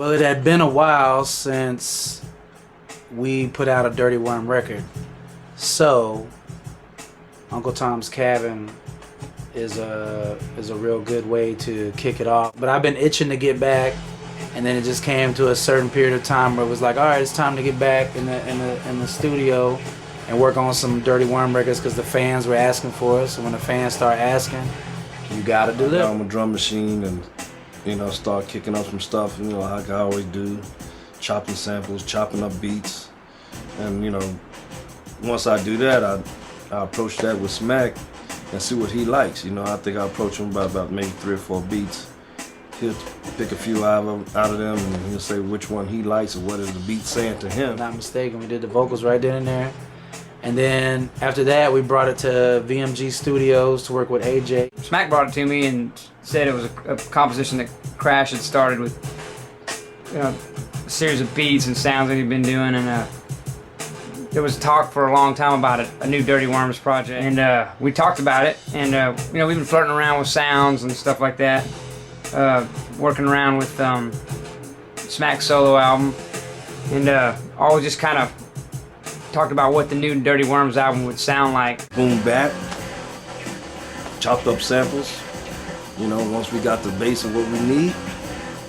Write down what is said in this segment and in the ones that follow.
Well, it had been a while since we put out a Dirty Worm record, so Uncle Tom's Cabin is a real good way to kick it off. But I've been itching to get back, and then it just came to a certain period of time where it was like, all right, it's time to get back in the studio and work on some Dirty Worm records because the fans were asking for us. And when the fans start asking, you gotta deliver. I'm a drum machine and, you know, start kicking up some stuff, you know, like I always do, chopping samples, chopping up beats. And, you know, once I do that, I approach that with Smack and see what he likes. You know, I think I approach him about maybe 3 or 4 beats. He'll pick a few out of them and he'll say which one he likes or what is the beat saying to him. Not mistaken, we did the vocals right then and there. And then after that, we brought it to VMG Studios to work with AJ. Smack brought it to me and said it was a composition that Crash had started with, you know, a series of beats and sounds that he'd been doing, and there was talk for a long time about a new Dirty Wormz project, and we talked about it, and you know, we've been flirting around with sounds and stuff like that, working around with Smack's solo album, and all just kind of talked about what the new Dirty Wormz album would sound like. Boom bap, chopped up samples. You know, once we got the base of what we need,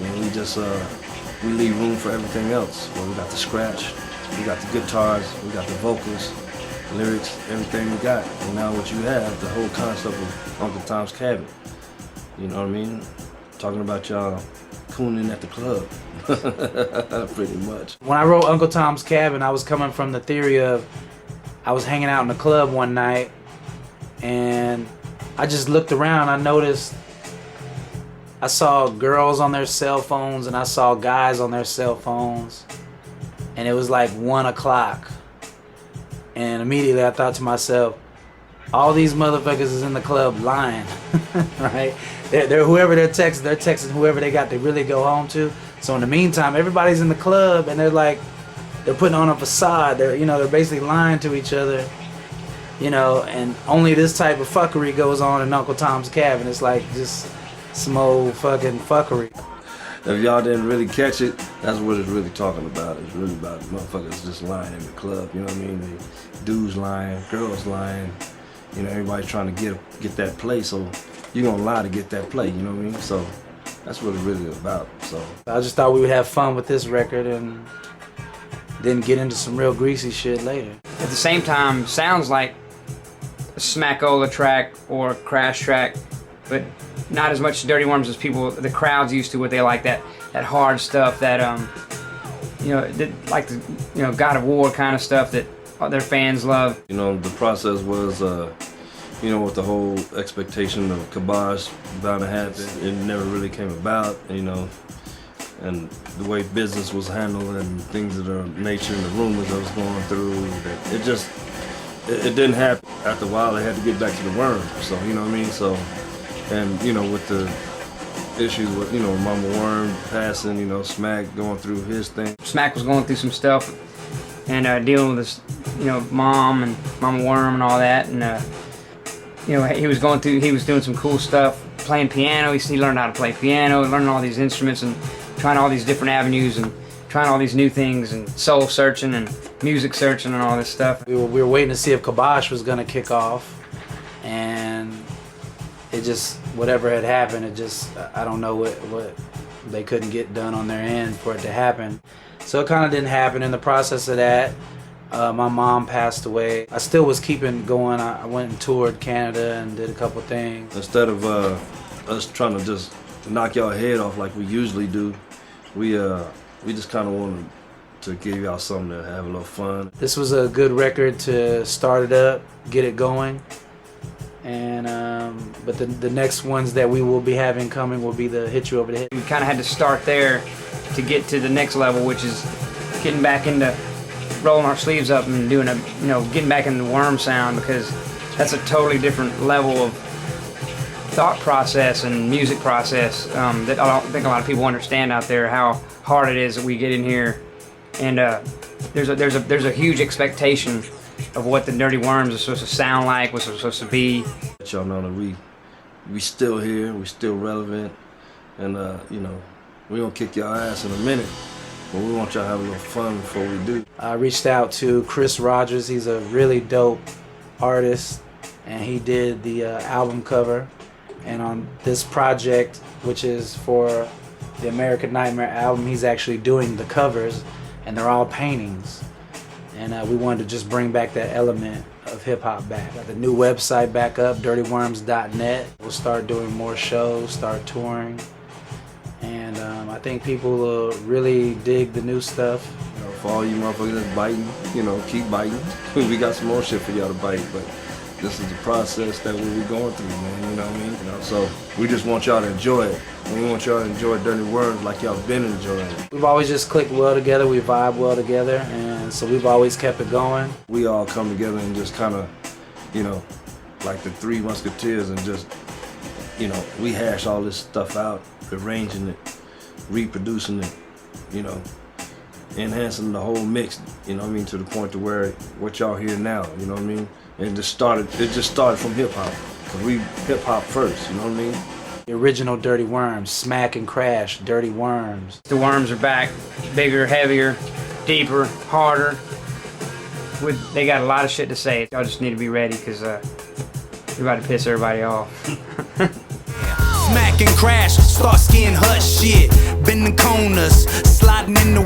and we just we leave room for everything else. Well, we got the scratch, we got the guitars, we got the vocals, lyrics, everything we got. And now what you have, the whole concept of Uncle Tom's Cabin. You know what I mean? Talking about y'all cooning at the club. Pretty much. When I wrote Uncle Tom's Cabin, I was coming from the theory of I was hanging out in the club one night and I just looked around. I saw girls on their cell phones and I saw guys on their cell phones, and it was like 1 o'clock, and immediately I thought to myself, all these motherfuckers is in the club lying. Right? They're whoever they're texting whoever they got to really go home to. So in the meantime, everybody's in the club and they're putting on a facade. They're basically lying to each other. You know, and only this type of fuckery goes on in Uncle Tom's Cabin. It's like just some old fucking fuckery. If y'all didn't really catch it, that's what it's really talking about. It's really about motherfuckers just lying in the club. You know what I mean? Dudes lying, girls lying. You know, everybody's trying to get that play, so you're gonna lie to get that play, you know what I mean? So that's what it's really about. So I just thought we would have fun with this record and then get into some real greasy shit later. At the same time, sounds like a Smackola track or a Crash track, but not as much Dirty Wormz as the crowd's used to. What they like, that hard stuff, that you know, like the, you know, God of War kind of stuff that their fans love. You know, the process was, you know, with the whole expectation of Kibosh bound to happen, it never really came about, you know, and the way business was handled and things of the nature and the rumors that was going through, it didn't happen. After a while, they had to get back to the Worm, so, you know what I mean? So, and, you know, with the issues with, you know, Mama Worm passing, you know, Smack going through his thing. Smack was going through some stuff and dealing with his, you know, mom and Mama Worm and all that, and you know, he was doing some cool stuff, playing piano. He learned how to play piano, learning all these instruments and trying all these different avenues and trying all these new things and soul searching and music searching and all this stuff. We were waiting to see if Kibosh was gonna kick off, and it just, whatever had happened, it just, I don't know what they couldn't get done on their end for it to happen. So it kind of didn't happen. In the process of that, my mom passed away. I still was keeping going. I went and toured Canada and did a couple things. Instead of us trying to just knock y'all head off like we usually do, we just kind of wanted to give y'all something to have a little fun. This was a good record to start it up, get it going. And but the next ones that we will be having coming will be the Hit You Over the Head. We kind of had to start there to get to the next level, which is getting back into rolling our sleeves up and doing getting back into the Worm sound, because that's a totally different level of thought process and music process that I don't think a lot of people understand out there, how hard it is that we get in here, and there's a huge expectation of what the Dirty Wormz is supposed to sound like, what's supposed to be. Let y'all know that we still here, we still relevant, and you know, We gonna kick y'all ass in a minute, but we want y'all to have a little fun before we do. I reached out to Chris Rogers. He's a really dope artist, and he did the album cover. And on this project, which is for the American Nightmare album, he's actually doing the covers, and they're all paintings. And we wanted to just bring back that element of hip-hop back. Got the new website back up, dirtywormz.net. We'll start doing more shows, start touring. And I think people will really dig the new stuff. You know, for all you motherfuckers that's biting, you know, keep biting. We got some more shit for y'all to bite, but this is the process that we're going through, man, you know what I mean? You know, so we just want y'all to enjoy it. We want y'all to enjoy Dirty Wormz like y'all been enjoying it. We've always just clicked well together, we vibe well together, and so we've always kept it going. We all come together and just kind of, you know, like the Three Musketeers, and just, you know, we hash all this stuff out, arranging it, reproducing it, you know, enhancing the whole mix, you know what I mean, to the point to where what y'all hear now, you know what I mean? And it just started from hip hop, cause we hip hop first, you know what I mean? The original Dirty Wormz, Smack and Crash, Dirty Wormz. The Worms are back, bigger, heavier, deeper, harder. They got a lot of shit to say. Y'all just need to be ready, because we're about to piss everybody off. Smack and crash, start skiing hut shit. Bending corners, sliding in the